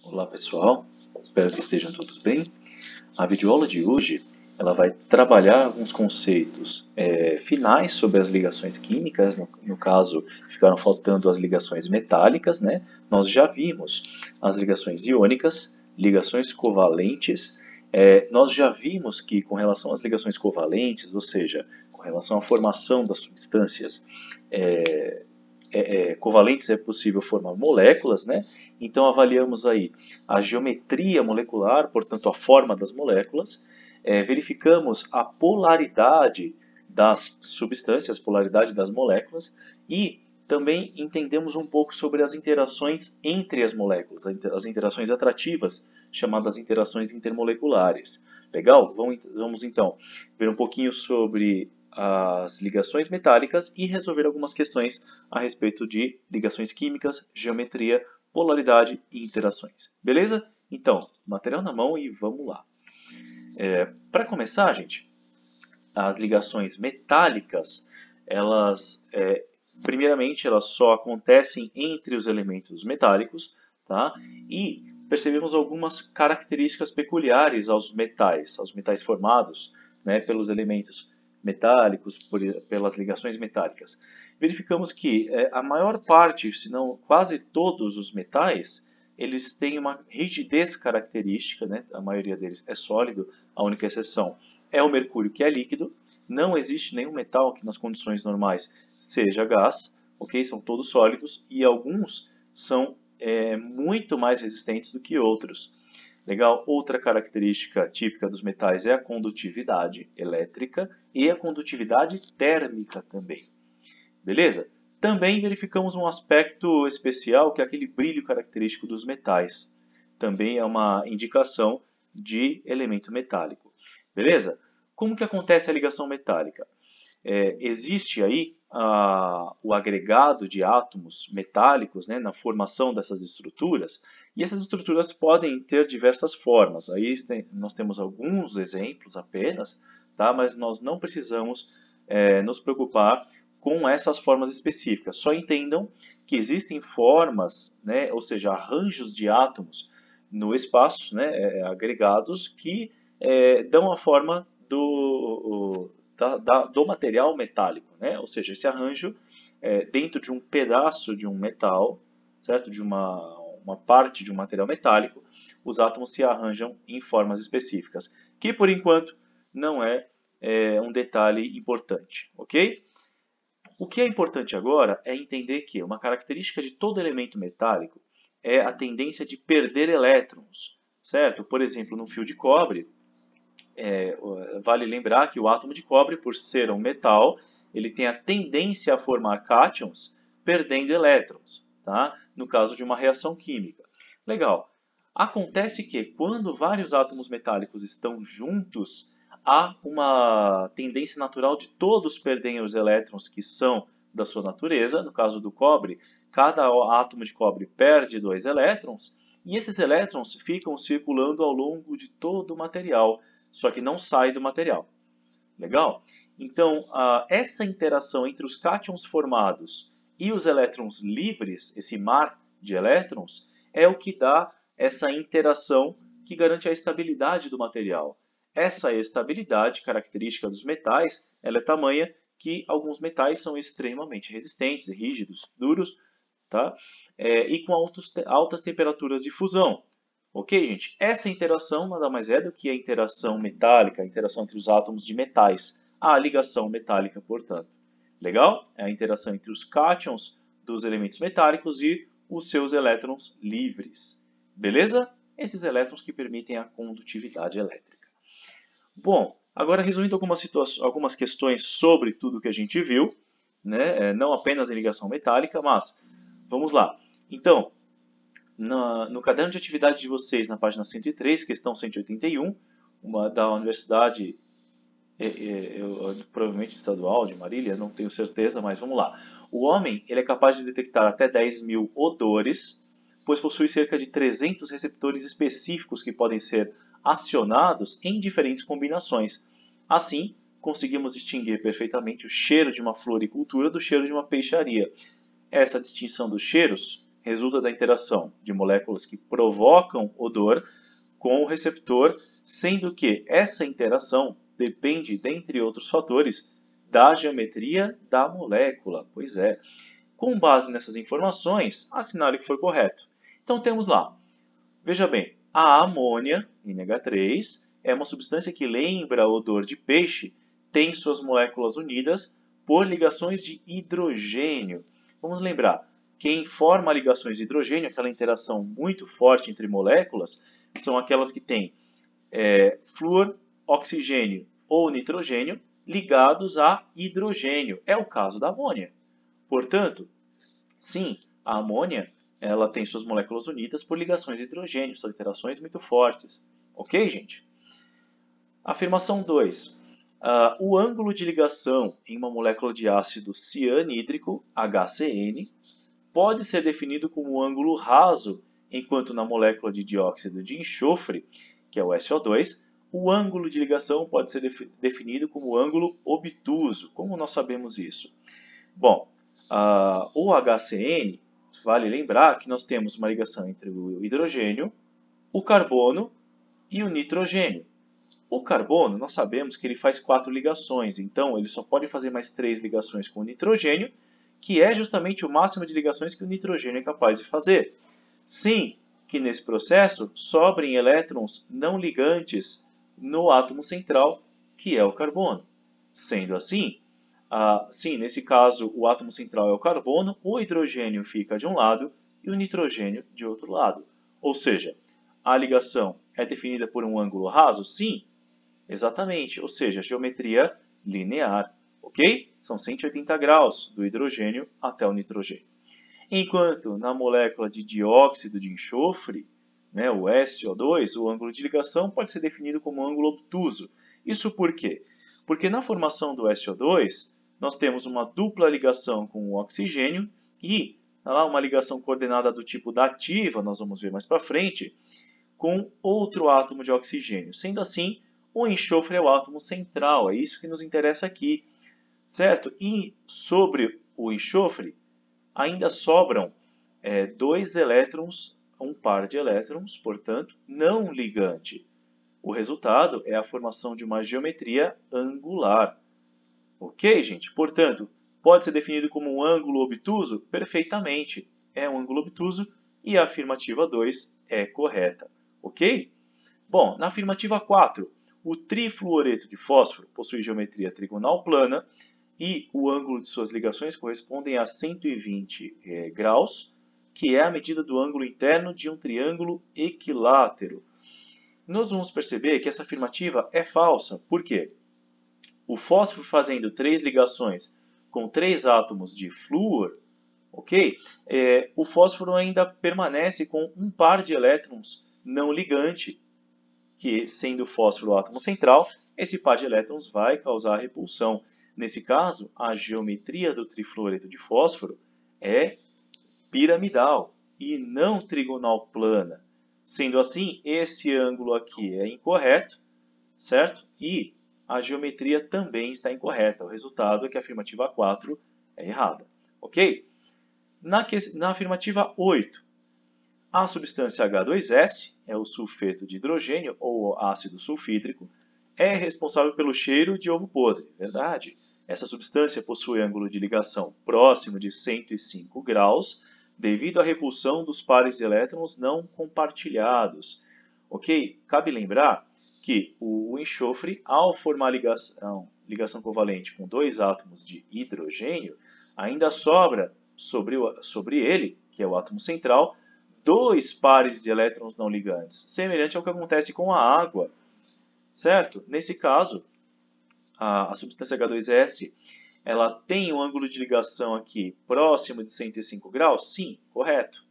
Olá pessoal, espero que estejam todos bem. A videoaula de hoje ela vai trabalhar alguns conceitos finais sobre as ligações químicas, no caso ficaram faltando as ligações metálicas, né? Nós já vimos as ligações iônicas, ligações covalentes, nós já vimos que com relação às ligações covalentes, ou seja, com relação à formação das substâncias, covalentes é possível formar moléculas, né? Então avaliamos aí a geometria molecular, portanto a forma das moléculas, verificamos a polaridade das substâncias, polaridade das moléculas e também entendemos um pouco sobre as interações entre as moléculas, as interações atrativas, chamadas interações intermoleculares. Legal? Vamos então ver um pouquinho sobre as ligações metálicas e resolver algumas questões a respeito de ligações químicas, geometria, polaridade e interações. Beleza? Então, material na mão e vamos lá. Para começar, gente, as ligações metálicas, primeiramente, elas só acontecem entre os elementos metálicos, tá? E percebemos algumas características peculiares aos metais formados, né, pelos elementos metálicos, pelas ligações metálicas. Verificamos que a maior parte, se não quase todos os metais, eles têm uma rigidez característica, né? A maioria deles é sólido, a única exceção é o mercúrio, que é líquido. Não existe nenhum metal que nas condições normais seja gás, ok? São todos sólidos e alguns são muito mais resistentes do que outros. Legal? Outra característica típica dos metais é a condutividade elétrica e a condutividade térmica também. Beleza? Também verificamos um aspecto especial que é aquele brilho característico dos metais. Também é uma indicação de elemento metálico. Beleza? Como que acontece a ligação metálica? Existe aí o agregado de átomos metálicos, né, na formação dessas estruturas, e essas estruturas podem ter diversas formas. Aí nós temos alguns exemplos apenas, tá? Mas nós não precisamos nos preocupar com essas formas específicas. Só entendam que existem formas, né, ou seja, arranjos de átomos no espaço, né, agregados, que dão a forma do material metálico, né? Ou seja, esse arranjo dentro de um pedaço de um metal, certo? De uma parte de um material metálico, os átomos se arranjam em formas específicas, que por enquanto não é um detalhe importante, ok? O que é importante agora é entender que uma característica de todo elemento metálico é a tendência de perder elétrons, certo? Por exemplo, no fio de cobre, vale lembrar que o átomo de cobre, por ser um metal, ele tem a tendência a formar cátions perdendo elétrons, tá? No caso de uma reação química. Legal. Acontece que quando vários átomos metálicos estão juntos, há uma tendência natural de todos perderem os elétrons que são da sua natureza. No caso do cobre, cada átomo de cobre perde 2 elétrons, e esses elétrons ficam circulando ao longo de todo o material, só que não sai do material. Legal? Então, essa interação entre os cátions formados e os elétrons livres, esse mar de elétrons, é o que dá essa interação que garante a estabilidade do material. Essa estabilidade, característica dos metais, ela é tamanha que alguns metais são extremamente resistentes, rígidos, duros, tá? E com altas temperaturas de fusão. Ok, gente? Essa interação nada mais é do que a interação metálica, a interação entre os átomos de metais. A ligação metálica, portanto. Legal? É a interação entre os cátions dos elementos metálicos e os seus elétrons livres. Beleza? Esses elétrons que permitem a condutividade elétrica. Bom, agora resumindo algumas questões sobre tudo que a gente viu, né? Não apenas em ligação metálica, mas vamos lá. Então, no caderno de atividade de vocês, na página 103, questão 181, uma da Universidade, provavelmente estadual de Marília, não tenho certeza, mas vamos lá. O homem ele é capaz de detectar até 10.000 odores, pois possui cerca de 300 receptores específicos que podem ser acionados em diferentes combinações. Assim, conseguimos distinguir perfeitamente o cheiro de uma floricultura do cheiro de uma peixaria. Essa distinção dos cheiros resulta da interação de moléculas que provocam odor com o receptor, sendo que essa interação depende, dentre outros fatores, da geometria da molécula. Pois é. Com base nessas informações, assinale que foi correto. Então temos lá, veja bem, a amônia, NH3, é uma substância que lembra odor de peixe, tem suas moléculas unidas por ligações de hidrogênio. Vamos lembrar, quem forma ligações de hidrogênio, aquela interação muito forte entre moléculas, são aquelas que têm flúor, oxigênio ou nitrogênio ligados a hidrogênio. É o caso da amônia. Portanto, sim, a amônia ela tem suas moléculas unidas por ligações de hidrogênio, são interações muito fortes. Ok, gente? Afirmação 2. O ângulo de ligação em uma molécula de ácido cianídrico, HCN, pode ser definido como ângulo raso, enquanto na molécula de dióxido de enxofre, que é o SO2, o ângulo de ligação pode ser definido como ângulo obtuso. Como nós sabemos isso? Bom, o HCN, vale lembrar que nós temos uma ligação entre o hidrogênio, o carbono e o nitrogênio. O carbono, nós sabemos que ele faz 4 ligações, então ele só pode fazer mais 3 ligações com o nitrogênio, que é justamente o máximo de ligações que o nitrogênio é capaz de fazer. Sim, que nesse processo sobrem elétrons não ligantes no átomo central, que é o carbono. Sendo assim, sim, nesse caso o átomo central é o carbono, o hidrogênio fica de um lado e o nitrogênio de outro lado. Ou seja, a ligação é definida por um ângulo raso? Sim, exatamente, ou seja, geometria linear. Ok? São 180 graus do hidrogênio até o nitrogênio. Enquanto na molécula de dióxido de enxofre, né, o SO2, o ângulo de ligação pode ser definido como ângulo obtuso. Isso por quê? Porque na formação do SO2, nós temos uma dupla ligação com o oxigênio e uma ligação coordenada do tipo dativa, nós vamos ver mais para frente, com outro átomo de oxigênio. Sendo assim, o enxofre é o átomo central, é isso que nos interessa aqui, certo? E sobre o enxofre, ainda sobram 2 elétrons, um par de elétrons, portanto, não ligante. O resultado é a formação de uma geometria angular. Ok, gente? Portanto, pode ser definido como um ângulo obtuso? Perfeitamente. É um ângulo obtuso e a afirmativa 2 é correta. Ok? Bom, na afirmativa 4, o trifluoreto de fósforo possui geometria trigonal plana e o ângulo de suas ligações correspondem a 120 graus, que é a medida do ângulo interno de um triângulo equilátero. Nós vamos perceber que essa afirmativa é falsa. Por quê? O fósforo fazendo 3 ligações com 3 átomos de flúor, ok? O fósforo ainda permanece com um par de elétrons não ligante, que sendo o fósforo o átomo central, esse par de elétrons vai causar repulsão. Nesse caso, a geometria do trifluoreto de fósforo é piramidal e não trigonal plana. Sendo assim, esse ângulo aqui é incorreto, certo? E a geometria também está incorreta. O resultado é que a afirmativa 4 é errada. Ok? Na afirmativa 8, a substância H2S, é o sulfeto de hidrogênio ou ácido sulfídrico, é responsável pelo cheiro de ovo podre. Verdade? Essa substância possui ângulo de ligação próximo de 105 graus, devido à repulsão dos pares de elétrons não compartilhados. Ok? Cabe lembrar que o enxofre, ao formar ligação covalente com 2 átomos de hidrogênio, ainda sobra sobre ele, que é o átomo central, 2 pares de elétrons não ligantes, semelhante ao que acontece com a água, certo? Nesse caso, a substância H2S, ela tem um ângulo de ligação aqui próximo de 105 graus? Sim, correto.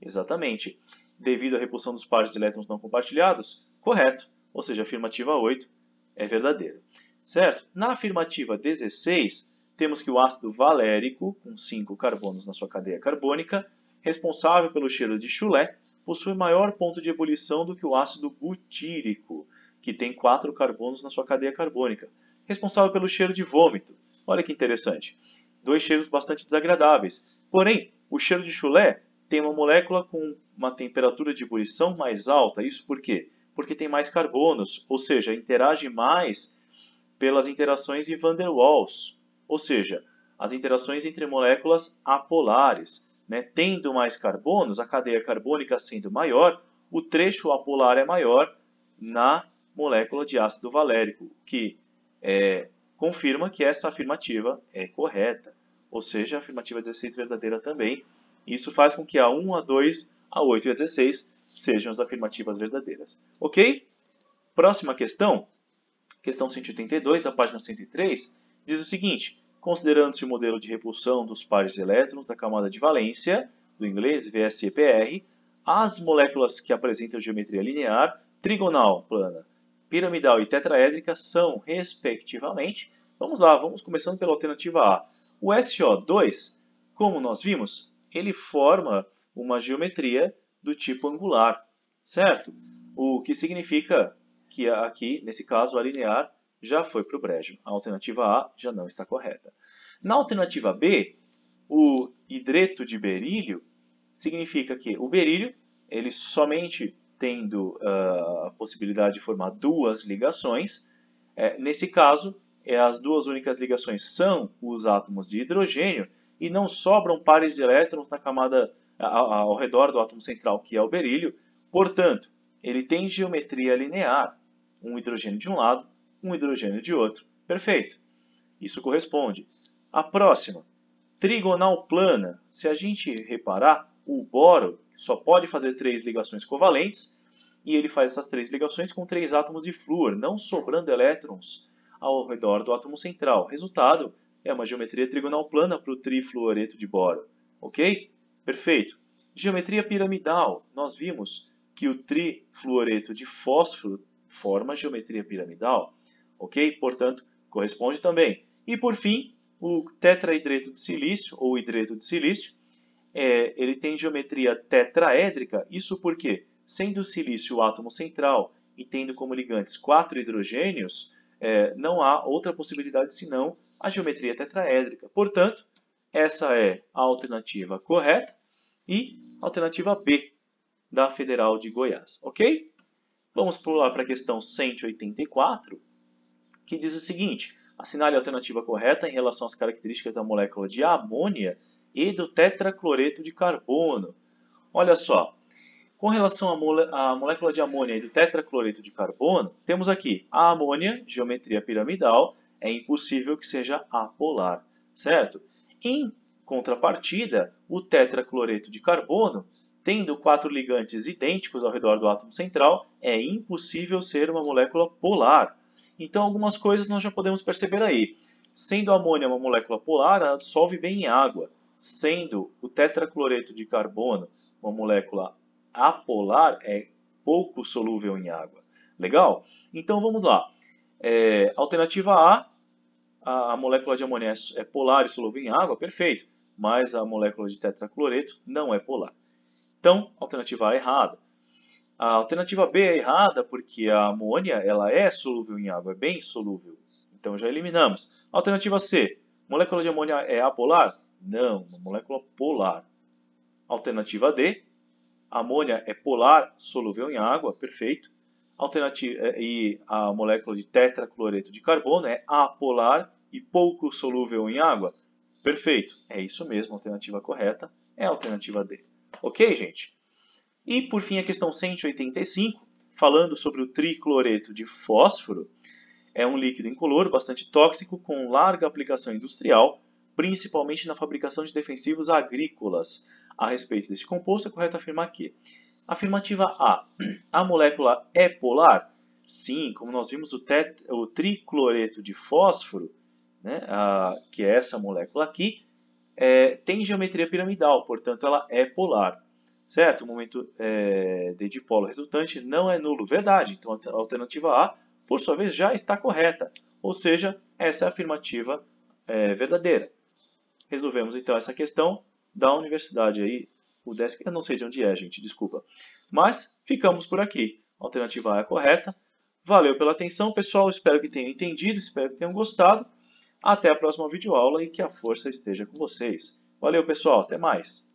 Exatamente. Devido à repulsão dos pares de elétrons não compartilhados? Correto. Ou seja, a afirmativa 8 é verdadeira. Certo? Na afirmativa 16, temos que o ácido valérico, com 5 carbonos na sua cadeia carbônica, responsável pelo cheiro de chulé, possui maior ponto de ebulição do que o ácido butírico, que tem 4 carbonos na sua cadeia carbônica, responsável pelo cheiro de vômito. Olha que interessante. 2 cheiros bastante desagradáveis. Porém, o cheiro de chulé tem uma molécula com uma temperatura de ebulição mais alta. Isso por quê? Porque tem mais carbonos, ou seja, interage mais pelas interações de van der Waals, ou seja, as interações entre moléculas apolares. Né? Tendo mais carbonos, a cadeia carbônica sendo maior, o trecho apolar é maior na molécula de ácido valérico, que confirma que essa afirmativa é correta, ou seja, a afirmativa 16 verdadeira também. Isso faz com que a 1, a 2, a 8 e a 16 sejam as afirmativas verdadeiras. Ok? Próxima questão, questão 182, da página 103, diz o seguinte: considerando-se o modelo de repulsão dos pares de elétrons da camada de valência, do inglês VSEPR, as moléculas que apresentam geometria linear, trigonal, plana, piramidal e tetraédrica são, respectivamente, vamos lá, vamos começando pela alternativa A. O SO2, como nós vimos, ele forma uma geometria do tipo angular, certo? O que significa que aqui, nesse caso, a linear já foi para o brejo. A alternativa A já não está correta. Na alternativa B, o hidreto de berílio significa que o berílio, ele somente tendo a possibilidade de formar duas ligações, nesse caso, as duas únicas ligações são os átomos de hidrogênio e não sobram pares de elétrons na camada ao redor do átomo central, que é o berílio. Portanto, ele tem geometria linear, um hidrogênio de um lado, um hidrogênio de outro. Perfeito. Isso corresponde. A próxima, trigonal plana. Se a gente reparar, o boro só pode fazer 3 ligações covalentes e ele faz essas 3 ligações com 3 átomos de flúor, não sobrando elétrons ao redor do átomo central. Resultado é uma geometria trigonal plana para o trifluoreto de boro. Ok? Perfeito. Geometria piramidal. Nós vimos que o trifluoreto de fósforo forma geometria piramidal. Ok? Portanto, corresponde também. E por fim, o tetrahidreto de silício, ou hidreto de silício, ele tem geometria tetraédrica. Isso porque, sendo o silício o átomo central e tendo como ligantes 4 hidrogênios, não há outra possibilidade senão a geometria tetraédrica. Portanto, essa é a alternativa correta e a alternativa B da Federal de Goiás. Ok? Vamos pular para a questão 184, que diz o seguinte: assinale a alternativa correta em relação às características da molécula de amônia e do tetracloreto de carbono. Olha só, com relação à molécula de amônia e do tetracloreto de carbono, temos aqui a amônia, geometria piramidal, é impossível que seja apolar, certo? Em contrapartida, o tetracloreto de carbono, tendo 4 ligantes idênticos ao redor do átomo central, é impossível ser uma molécula polar. Então, algumas coisas nós já podemos perceber aí. Sendo a amônia uma molécula polar, ela dissolve bem em água. Sendo o tetracloreto de carbono uma molécula apolar, é pouco solúvel em água. Legal? Então, vamos lá. Alternativa A, a molécula de amônia é polar e solúvel em água, perfeito. Mas a molécula de tetracloreto não é polar. Então, a alternativa A é errada. A alternativa B é errada porque a amônia ela é solúvel em água, é bem solúvel. Então já eliminamos. Alternativa C, molécula de amônia é apolar? Não, uma molécula polar. Alternativa D, a amônia é polar, solúvel em água, perfeito. E a molécula de tetracloreto de carbono é apolar e pouco solúvel em água, perfeito. É isso mesmo, a alternativa correta é a alternativa D. Ok, gente? E, por fim, a questão 185, falando sobre o tricloreto de fósforo. É um líquido incolor, bastante tóxico, com larga aplicação industrial, principalmente na fabricação de defensivos agrícolas. A respeito desse composto, é correto afirmar que: afirmativa A, a molécula é polar? Sim, como nós vimos, o tricloreto de fósforo, né, que é essa molécula aqui, tem geometria piramidal, portanto ela é polar. Certo? O momento de dipolo resultante não é nulo. Verdade. Então a alternativa A, por sua vez, já está correta. Ou seja, essa é a afirmativa verdadeira. Resolvemos então essa questão da universidade aí, o UDESC, eu não sei de onde é, gente, desculpa. Mas ficamos por aqui. A alternativa A é correta. Valeu pela atenção, pessoal. Espero que tenham entendido, espero que tenham gostado. Até a próxima videoaula e que a força esteja com vocês. Valeu, pessoal. Até mais.